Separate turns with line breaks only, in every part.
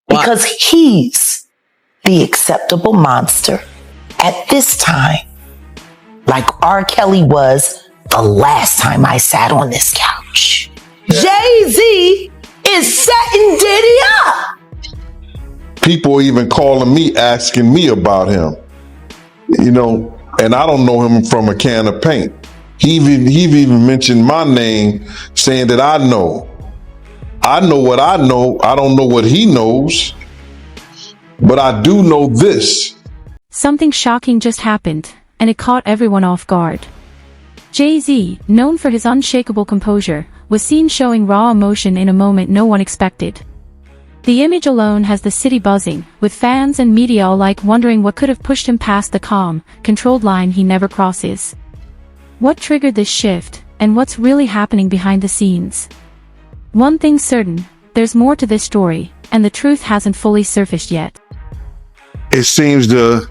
because he's the acceptable monster at this time, like R. Kelly was the last time I sat on this couch. Jay-Z is setting Diddy up.
People even calling me, asking me about him, and I don't know him from a can of paint. He even mentioned my name, saying that I know what I know. I don't know what he knows, but I do know this.
Something shocking just happened, and it caught everyone off guard. Jay-Z, known for his unshakable composure, was seen showing raw emotion in a moment no one expected. The image alone has the city buzzing, with fans and media alike wondering what could have pushed him past the calm, controlled line he never crosses. What triggered this shift, and what's really happening behind the scenes? One thing's certain, there's more to this story, and the truth hasn't fully surfaced yet.
It seems to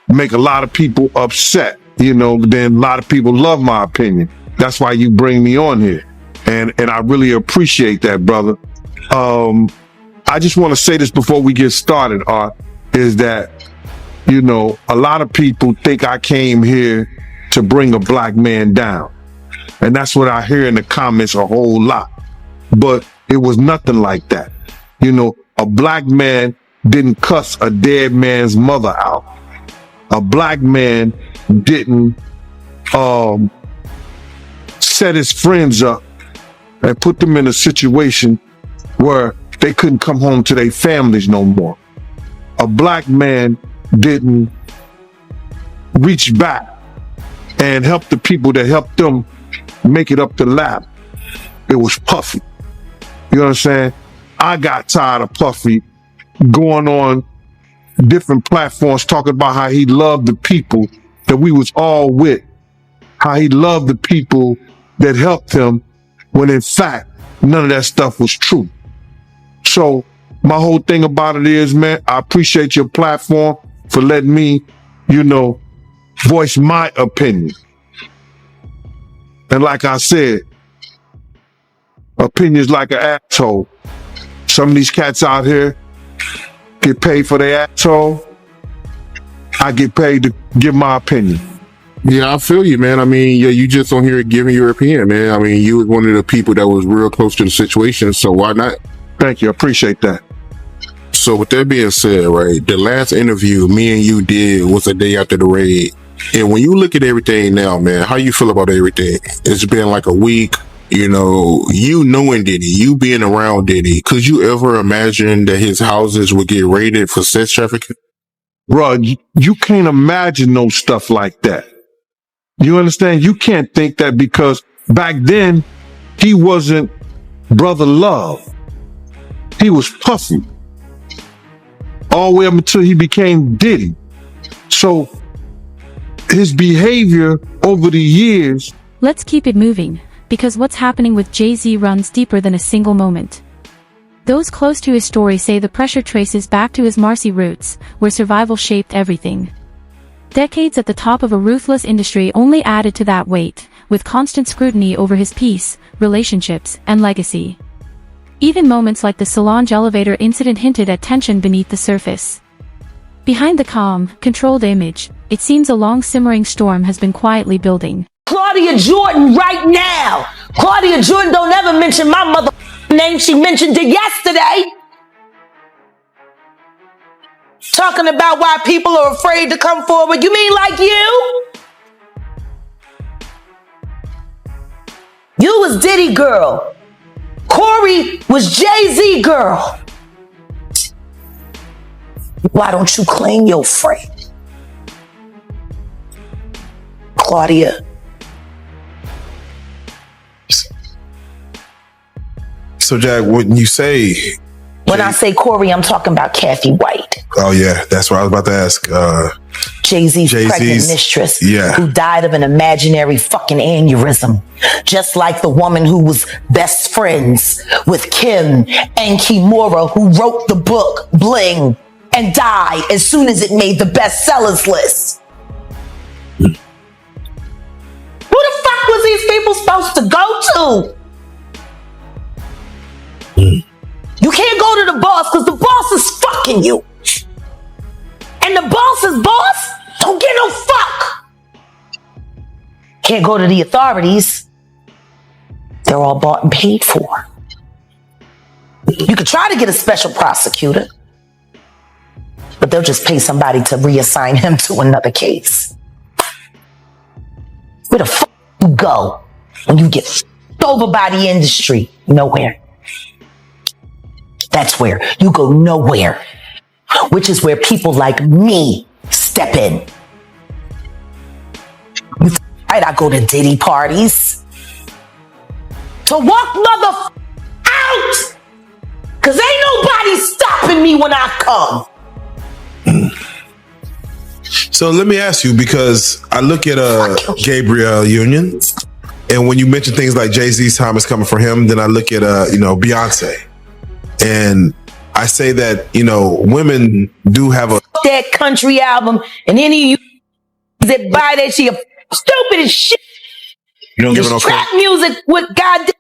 make a lot of people upset, then a lot of people love my opinion. That's why you bring me on here. And I really appreciate that, brother. I just want to say this before we get started, Art, is that, a lot of people think I came here to bring a black man down. And that's what I hear in the comments a whole lot. But it was nothing like that. A black man didn't cuss a dead man's mother out. A black man didn't set his friends up and put them in a situation where they couldn't come home to their families no more. A black man didn't reach back and help the people that helped them make it up the ladder. It was Puffy. You know what I'm saying? I got tired of Puffy going on different platforms talking about how he loved the people that we was all with, how he loved the people that helped him, when in fact, none of that stuff was true. So my whole thing about it is, man, I appreciate your platform for letting me, voice my opinion. And like I said, opinions like an asshole. Some of these cats out here get paid for their asshole. I get paid to give my opinion.
Yeah, I feel you, man. I mean, yeah, you just on here giving your opinion, man. I mean, you was one of the people that was real close to the situation, so why not?
Thank you. I appreciate that.
So with that being said, right, the last interview me and you did was a day after the raid. And when you look at everything now, man, how you feel about everything? It's been like a week, you knowing Diddy, you being around Diddy. Could you ever imagine that his houses would get raided for sex trafficking?
Bro, you can't imagine no stuff like that. You understand? You can't think that, because back then he wasn't Brother Love. He was Puffy. All the way up until he became Diddy. So his behavior over the years.
Let's keep it moving, because what's happening with Jay-Z runs deeper than a single moment. Those close to his story say the pressure traces back to his Marcy roots, where survival shaped everything. Decades at the top of a ruthless industry only added to that weight, with constant scrutiny over his peace, relationships, and legacy. Even moments like the Solange elevator incident hinted at tension beneath the surface. Behind the calm, controlled image, it seems a long simmering storm has been quietly building.
Claudia Jordan right now. Claudia Jordan don't ever mention my mother name. She mentioned it yesterday. Talking about why people are afraid to come forward. You mean like you? You was Diddy girl. Corey was Jay-Z girl. Why don't you claim your friend? Claudia.
So Jack, when you say...
When I say Corey, I'm talking about Kathy White.
Oh yeah, that's what I was about to ask.
Jay-Z's pregnant mistress, who died of an imaginary fucking aneurysm. Just like the woman who was best friends with Kim and Kimura, who wrote the book Bling and died as soon as it made the bestsellers list. Who the fuck was these people supposed to go to? You can't go to the boss because the boss fucking you. And the boss's boss don't get no fuck. Can't go to the authorities. They're all bought and paid for. You could try to get a special prosecutor, but they'll just pay somebody to reassign him to another case. Where the fuck you go when you get f***ed over by the industry? Nowhere. That's where you go, nowhere. Which is where people like me step in. Right, I go to Diddy parties to walk mother out, cause ain't nobody stopping me when I come.
So let me ask you, because I look at Gabriel Union, and when you mention things like Jay-Z's time is coming for him, then I look at Beyonce, and I say that women do have
that country album, and any of you that buy that shit, stupid as shit.
You don't give it no
trap music with goddamn.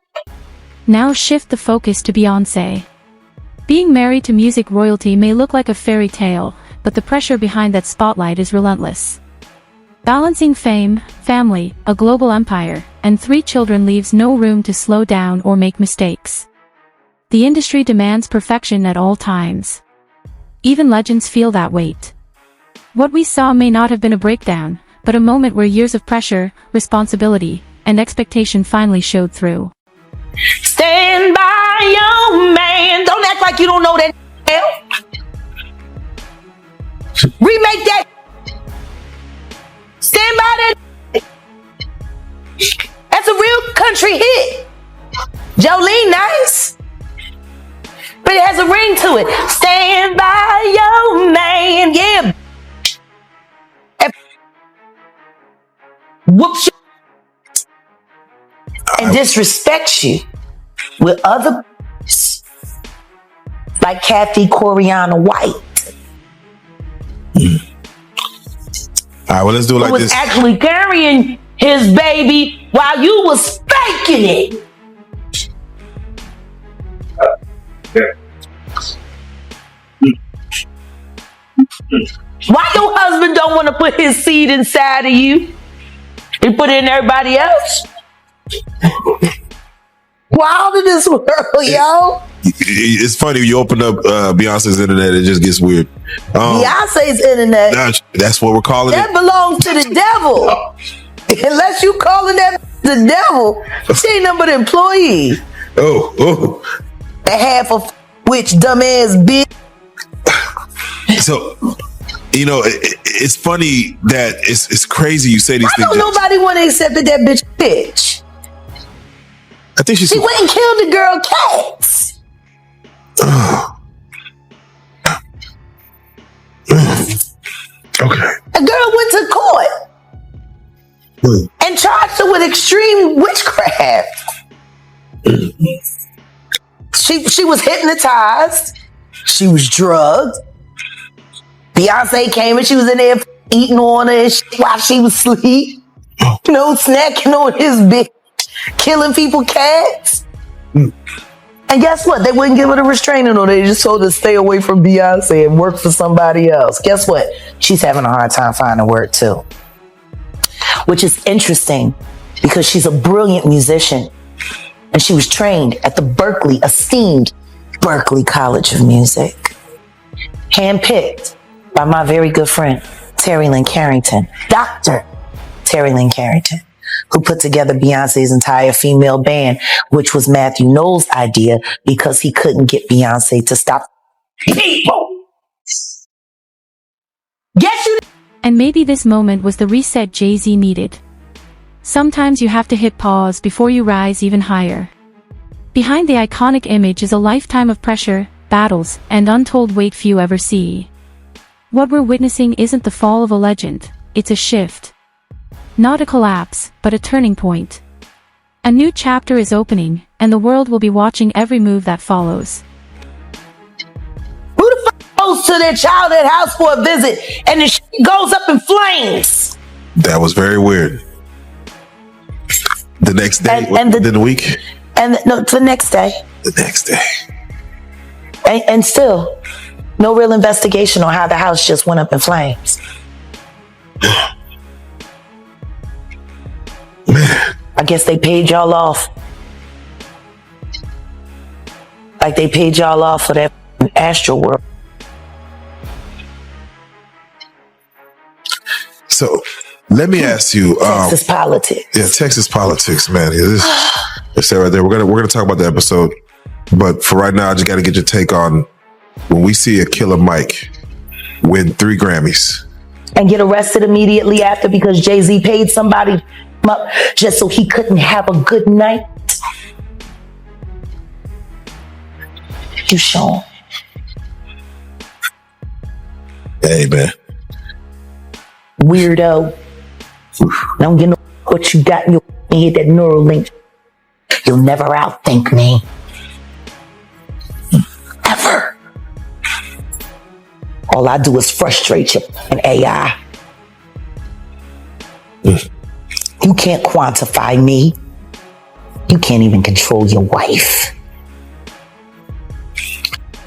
Now shift the focus to Beyonce. Being married to music royalty may look like a fairy tale, but the pressure behind that spotlight is relentless. Balancing fame, family, a global empire, and 3 children leaves no room to slow down or make mistakes. The industry demands perfection at all times. Even legends feel that weight. What we saw may not have been a breakdown, but a moment where years of pressure, responsibility, and expectation finally showed through.
Stand by your man. Don't act like you don't know that. Remake that. Stand by that. That's a real country hit. Jolene, nice, but it has a ring to it. Stand by your man. Yeah. Whoops you and disrespects you with other like Kathy Coriana White.
All right, well, let's do it like
this. Was actually carrying his baby while you was faking it. Why your husband don't want to put his seed inside of you and put it in everybody else? Wild in this world, yo.
It's funny, you open up Beyonce's internet, it just gets weird.
Beyonce's internet.
That's what we're calling
that
it.
That belongs to the devil. Unless you calling that the devil, she ain't nothing but an employee.
Oh.
A half of which dumbass bitch.
So, it's funny that it's crazy you say these things.
Why don't nobody want to accept that bitch?
I think
she went and killed the girl Cats.
Okay.
The girl went to court and charged her with extreme witchcraft. She was hypnotized. She was drugged. Beyonce came and she was in there eating on her while she was asleep. Snacking on his bitch, killing people cats. And guess what? They wouldn't give her a restraining order. They just told her to stay away from Beyonce and work for somebody else. Guess what? She's having a hard time finding work too. Which is interesting because she's a brilliant musician and she was trained at the esteemed Berklee College of Music. Handpicked by my very good friend, Terry Lynn Carrington, Dr. Terry Lynn Carrington, who put together Beyonce's entire female band, which was Matthew Knowles' idea because he couldn't get Beyonce to stop people. Guess you.
And maybe this moment was the reset Jay-Z needed. Sometimes you have to hit pause before you rise even higher. Behind the iconic image is a lifetime of pressure, battles, and untold weight few ever see. What we're witnessing isn't the fall of a legend, it's a shift. Not a collapse, but a turning point. A new chapter is opening, and the world will be watching every move that follows.
Who the fuck goes to their childhood house for a visit and the shit goes up in flames?
That was very weird. The next day, within the week?
The next day.
The next day.
And still, No real investigation on how the house just went up in flames. I guess they paid y'all off. Like they paid y'all off for that Astro World.
So let me ask you,
Texas politics.
Yeah, Texas politics, man. It's that right there. We're gonna talk about the episode, but for right now, I just got to get your take on when we see a Killer Mike win 3 Grammys
and get arrested immediately after because Jay-Z paid somebody just so he couldn't have a good night. You Sean.
Hey, man.
Weirdo. Don't get no what you got in your head, that neural link. You'll never outthink me. Ever. All I do is frustrate you and AI. You can't quantify me. You can't even control your wife.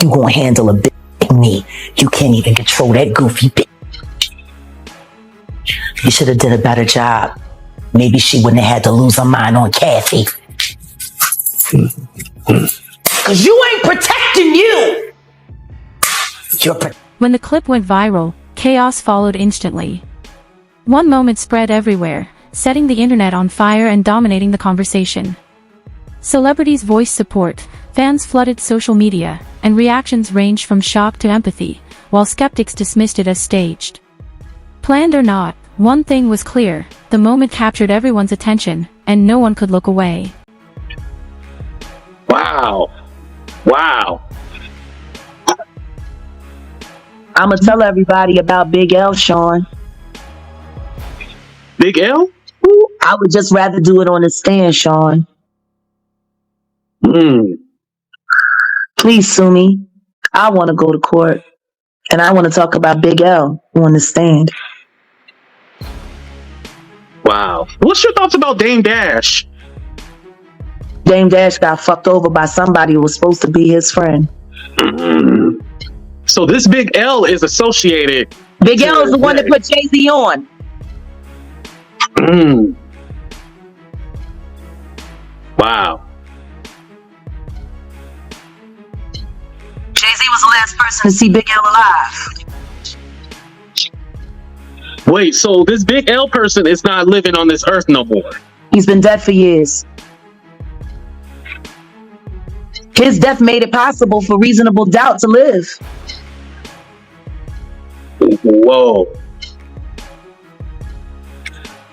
You gonna handle a bitch like me. You can't even control that goofy bitch. You should have did a better job. Maybe she wouldn't have had to lose her mind on Kathy. Cause you ain't protecting you.
When the clip went viral, chaos followed instantly. One moment spread everywhere, setting the internet on fire and dominating the conversation. Celebrities voiced support, fans flooded social media, and reactions ranged from shock to empathy, while skeptics dismissed it as staged. Planned or not, one thing was clear: the moment captured everyone's attention, and no one could look away.
Wow.
I'ma tell everybody about Big L, Sean.
Big L?
I would just rather do it on the stand, Sean. Please sue me. I want to go to court. And I want to talk about Big L on the stand.
Wow. What's your thoughts about Dame Dash?
Dame Dash got fucked over by somebody who was supposed to be his friend.
So this Big L is associated.
Big L is the one that put Jay-Z on.
Wow.
Jay-Z was the last person to see Big L alive.
Wait, so this Big L person is not living on this earth no more?
He's been dead for years. His death made it possible for reasonable doubt to live.
Whoa.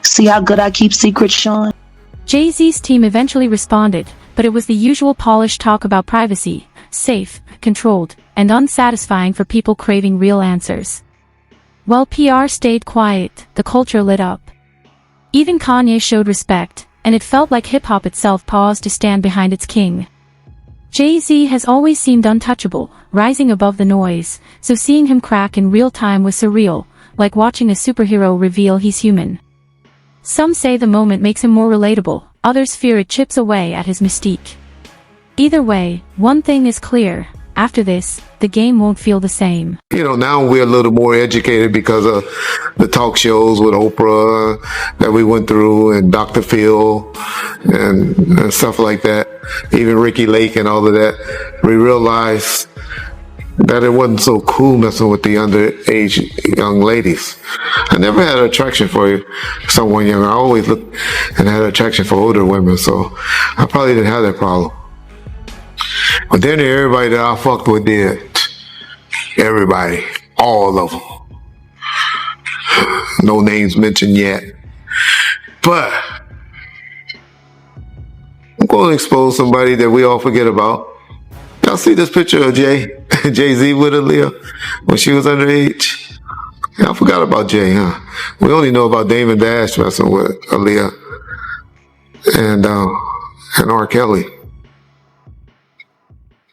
See how good I keep secrets, Sean?
Jay-Z's team eventually responded, but it was the usual polished talk about privacy, safe, controlled, and unsatisfying for people craving real answers. While PR stayed quiet, the culture lit up. Even Kanye showed respect, and it felt like hip-hop itself paused to stand behind its king. Jay-Z has always seemed untouchable, rising above the noise, so seeing him crack in real time was surreal, like watching a superhero reveal he's human. Some say the moment makes him more relatable, others fear it chips away at his mystique. Either way, one thing is clear: after this, the game won't feel the same.
You know, now we're a little more educated because of the talk shows with Oprah that we went through, and Dr. Phil and stuff like that. Even Ricky Lake and all of that. We realized that it wasn't so cool messing with the underage young ladies. I never had an attraction for someone young. I always looked and had an attraction for older women, so I probably didn't have that problem. But then everybody that I fucked with did. Everybody. All of them. No names mentioned yet. But I'm going to expose somebody that we all forget about. Y'all see this picture of Jay-Z with Aaliyah when she was underage? Yeah, I forgot about Jay, huh? We only know about Damon Dash messing with Aaliyah and R. Kelly.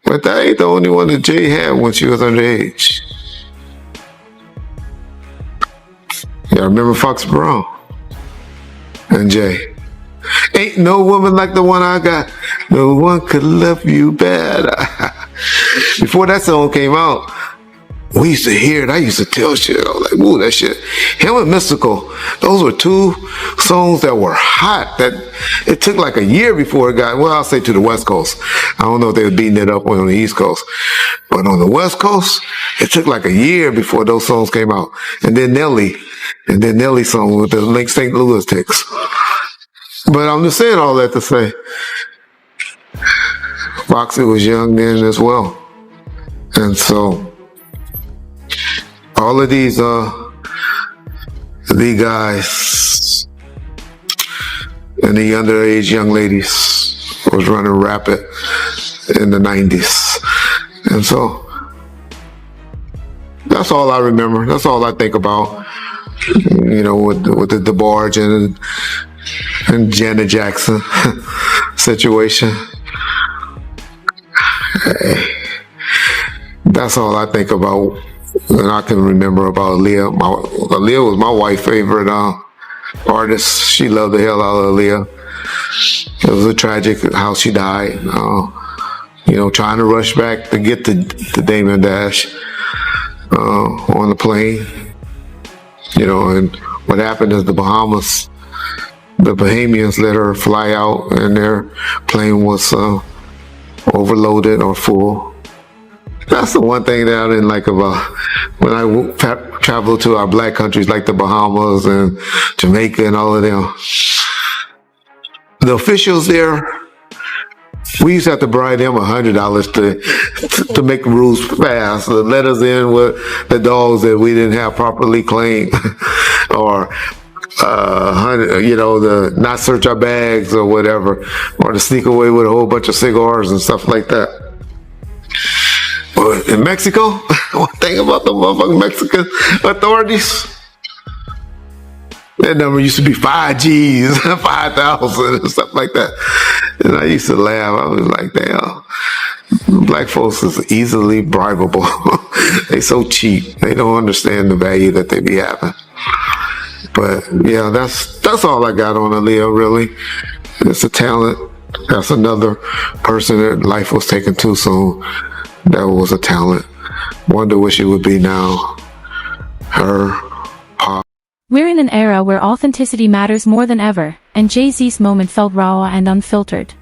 But that ain't the only one that Jay had when she was underage. Y'all remember Fox Brown and Jay? Ain't no woman like the one I got. No one could love you better. Before that song came out,
we used to hear it. I used to tell shit. I was like, ooh, that shit. Him and Mystical, those were two songs that were hot. That it took like a year before it got, well, I'll say to the West Coast. I don't know if they were beating it up on the East Coast. But on the West Coast, it took like a year before those songs came out. And then Nelly's song with the Link St. Louis text. But I'm just saying all that to say, Foxy was young then as well. And so, all of these guys and the underage young ladies was running rapid in the 90s. And so that's all I remember. That's all I think about, you know, with the DeBarge and Janet Jackson situation. That's all I think about. And I can remember about Aaliyah. Aaliyah was my wife's favorite artist. She loved the hell out of Aaliyah. It was a tragic how she died. You know, trying to rush back to get to Damon Dash on the plane. You know, and what happened is the Bahamians let her fly out, and their plane was overloaded or full. That's the one thing that I didn't like about when I traveled to our black countries like the Bahamas and Jamaica and all of them. The officials there, we used to have to bribe them $100 to make rules pass, to let us in with the dogs that we didn't have properly cleaned, or you know, the not search our bags or whatever, or to sneak away with a whole bunch of cigars and stuff like that. In Mexico, one thing about the motherfucking Mexican authorities, that number used to be 5 G's, 5,000 and stuff like that. And I used to laugh. I was like, damn, black folks is easily bribable. They so cheap. They don't understand the value that they be having. But yeah, that's all I got on Aaliyah, really. It's a talent. That's another person that life was taken too soon. That was a talent. Wonder where she would be now. Her, pop.
We're in an era where authenticity matters more than ever, and Jay-Z's moment felt raw and unfiltered.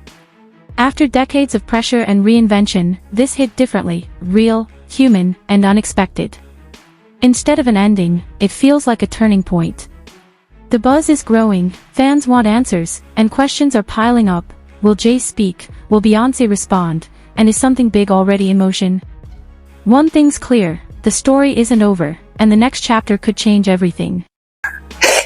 After decades of pressure and reinvention, this hit differently, real, human, and unexpected. Instead of an ending, it feels like a turning point. The buzz is growing, fans want answers, and questions are piling up. Will Jay speak? Will Beyoncé respond? And is something big already in motion? One thing's clear, the story isn't over, and the next chapter could change everything.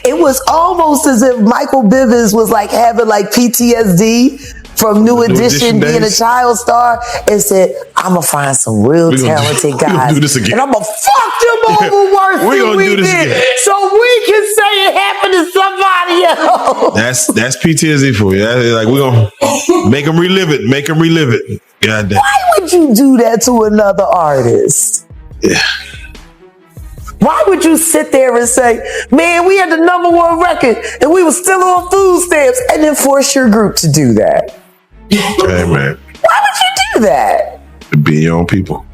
It was almost as if Michael Bivins was like having like PTSD from New Edition being a child star, and said, I'm gonna find some real talented guys, and I'm gonna fuck them over worse than we did, so we can say it happened to somebody else.
That's PTSD for you. Like, we're gonna make them relive it. God damn.
Why would you do that to another artist?
Yeah.
Why would you sit there and say, man, we had the #1 record and we were still on food stamps, and then force your group to do that?
Hey, man.
Why would you do that?
To be your own people.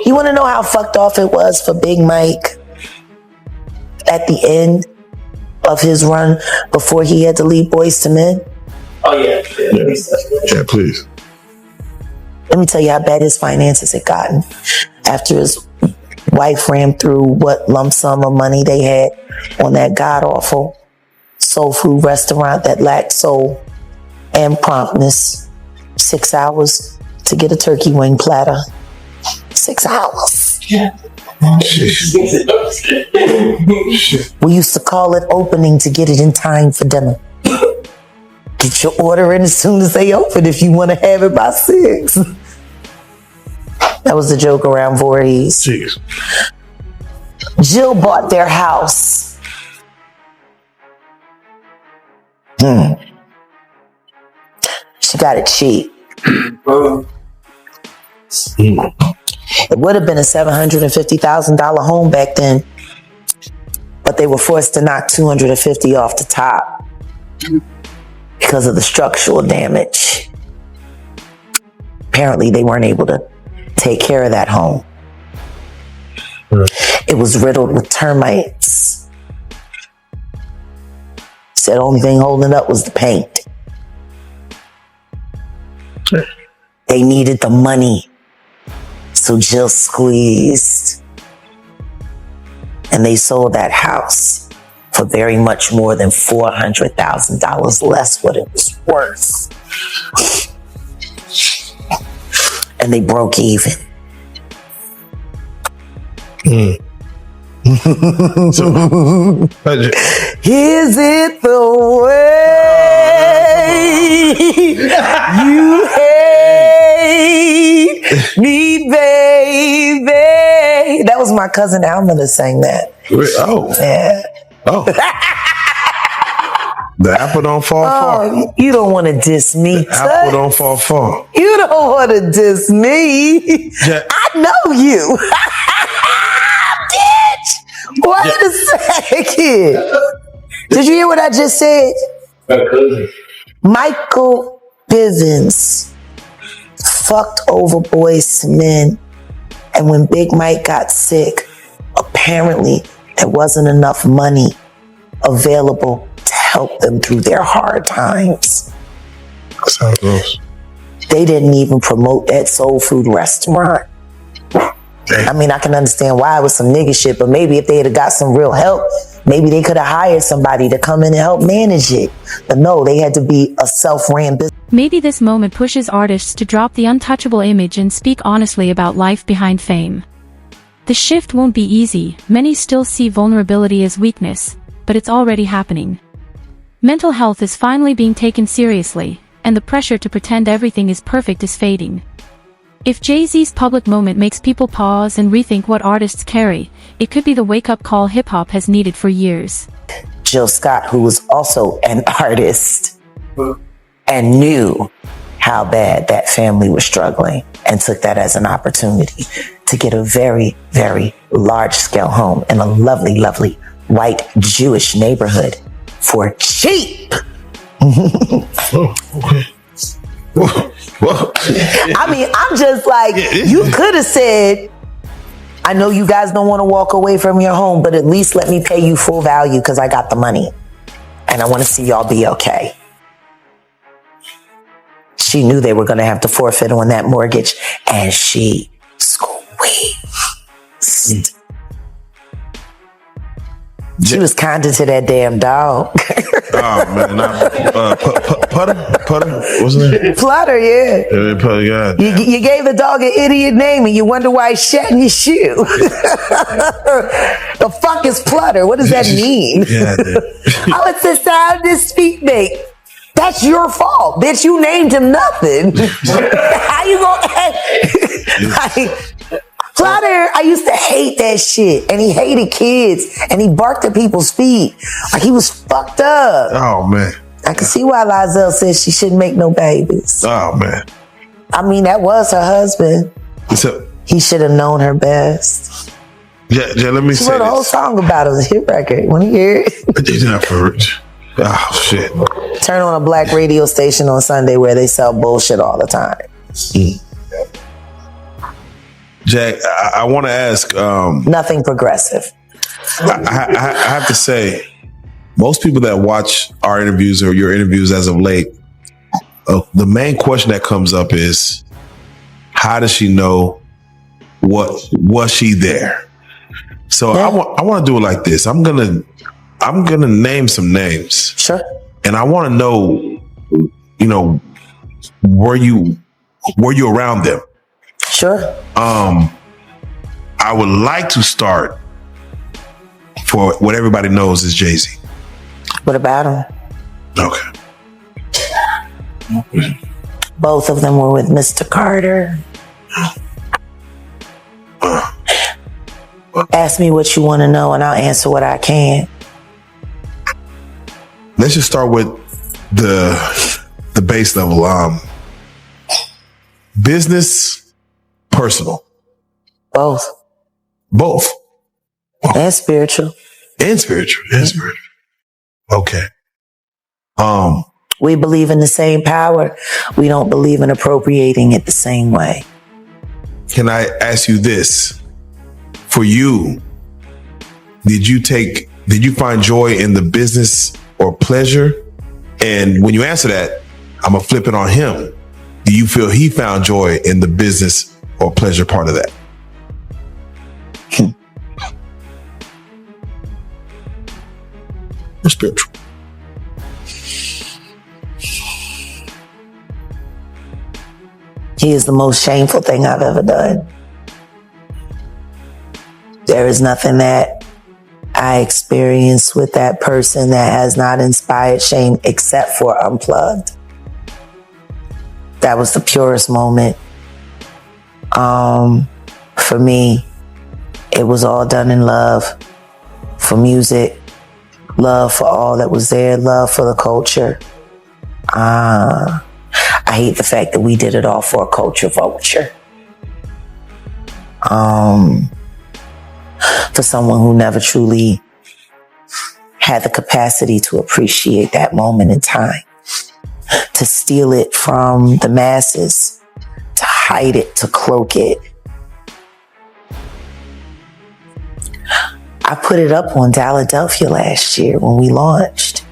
You want to know how fucked off it was for Big Mike at the end of his run before he had to leave Boyz II Men?
Oh, yeah.
Yeah, please.
Let me tell you how bad his finances had gotten after his wife ran through what lump sum of money they had on that god-awful soul food restaurant that lacked soul and promptness. 6 hours to get a turkey wing platter. 6 hours.
Yeah.
We used to call it opening to get it in time for dinner. Get your order in as soon as they open if you want to have it by 6. That was the joke around Voorhees.
Jeez.
Jill bought their house. She got it cheap. It would have been a $750,000 home back then, but they were forced to knock $250,000 off the top because of the structural damage. Apparently, they weren't able to take care of that home. It was riddled with termites. Said the only thing holding it up was the paint. They needed the money. So Jill squeezed. And they sold that house for very much more than $400,000 less what it was worth. And they broke even. Is it the way you hate me, baby? That was my cousin Alma that sang that.
Oh.
Yeah.
Oh. The apple don't fall far.
You don't want to diss me.
The apple don't fall far.
You don't want to diss me.
Yeah.
I know you. Bitch. Wait a second. Did you hear what I just said? Michael Bivins fucked over Boyz II Men. And when Big Mike got sick, apparently there wasn't enough money available to help them through their hard times.
That's how it goes.
They didn't even promote that soul food restaurant. I mean, I can understand why it was some nigga shit, but maybe if they had got some real help, maybe they could have hired somebody to come in and help manage it. But no, they had to be a self-ran business.
Maybe this moment pushes artists to drop the untouchable image and speak honestly about life behind fame. The shift won't be easy. Many still see vulnerability as weakness, but it's already happening. Mental health is finally being taken seriously, and the pressure to pretend everything is perfect is fading. If Jay-Z's public moment makes people pause and rethink what artists carry, it could be the wake-up call hip-hop has needed for years.
Jill Scott, who was also an artist and knew how bad that family was struggling and took that as an opportunity to get a very, very large-scale home in a lovely, lovely white Jewish neighborhood for cheap.
Oh, okay. Whoa.
I mean, I'm just like, you could have said, I know you guys don't want to walk away from your home, but at least let me pay you full value because I got the money. And I want to see y'all be okay. She knew they were going to have to forfeit on that mortgage, and she squeezed. She was kinder to that damn dog.
Oh man, Putter, what's his name?
Flutter, yeah.
Putter, yeah.
You gave the dog an idiot name, and you wonder why he's shedding your shoe. The fuck is Flutter? What does that mean?
Yeah,
Oh, it's the sound his feet make. That's your fault, bitch. You named him nothing. How you gonna? Flutter, I used to hate that shit. And he hated kids. And he barked at people's feet. Like he was fucked up.
Oh, man.
I can see why Lizelle says she shouldn't make no babies.
Oh, man.
I mean, that was her husband.
So,
He should have known her best.
yeah, let me
She
say
wrote a whole
this.
song about it. It was a hit record. Want to hear it?
Oh, shit.
Turn on a black radio station on Sunday where they sell bullshit all the time.
Jack, I want to ask.
Nothing progressive.
I have to say, most people that watch our interviews or your interviews as of late, the main question that comes up is, how does she know was she there? So
Yeah.
I want to do it like this. I'm gonna name some names.
Sure.
And I want to know, were you around them?
Sure.
I would like to start for what everybody knows is Jay-Z.
What about him?
Okay.
Both of them were with Mr. Carter. Ask me what you want to know and I'll answer what I can.
Let's just start with the base level. Business, personal.
Both.
Both.
And spiritual.
And spiritual. Okay.
We believe in the same power. We don't believe in appropriating it the same way.
Can I ask you this? for you, did you find joy in the business or pleasure? And when you answer that, I'm gonna flip it on him. Do you feel he found joy in the business or pleasure part of that?
Spiritual.
He is the most shameful thing I've ever done. There is nothing that I experienced with that person that has not inspired shame except for Unplugged. That was the purest moment. For me, it was all done in love for music, love for all that was there, love for the culture. I hate the fact that we did it all for a culture vulture. For someone who never truly had the capacity to appreciate that moment in time, to steal it from the masses, to hide it, to cloak it. I put it up on Philadelphia last year when we launched.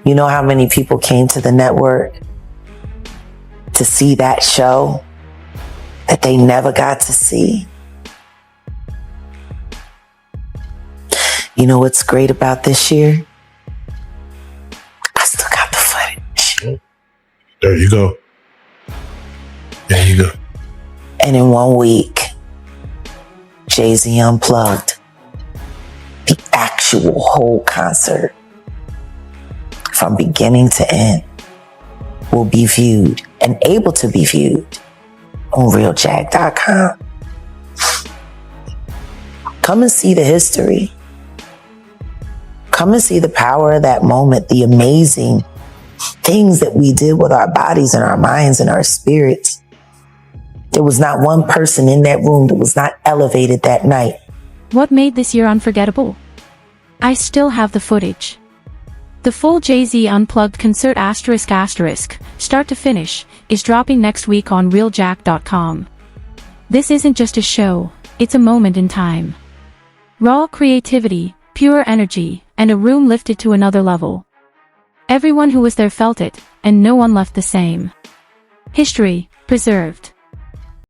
You know how many people came to the network to see that show that they never got to see? You know what's great about this year? I still got the footage.
There you go. There you go.
And in 1 week, Jay-Z Unplugged, the actual whole concert, from beginning to end, will be viewed and able to be viewed on reexamining.com. Come and see the history. Come and see the power of that moment, the amazing things that we did with our bodies and our minds and our spirits. There was not one person in that room that was not elevated that night.
What made this year unforgettable? I still have the footage. The full Jay-Z Unplugged concert ***, start to finish, is dropping next week on realjack.com. This isn't just a show, it's a moment in time. Raw creativity, pure energy, and a room lifted to another level. Everyone who was there felt it, and no one left the same. History, preserved.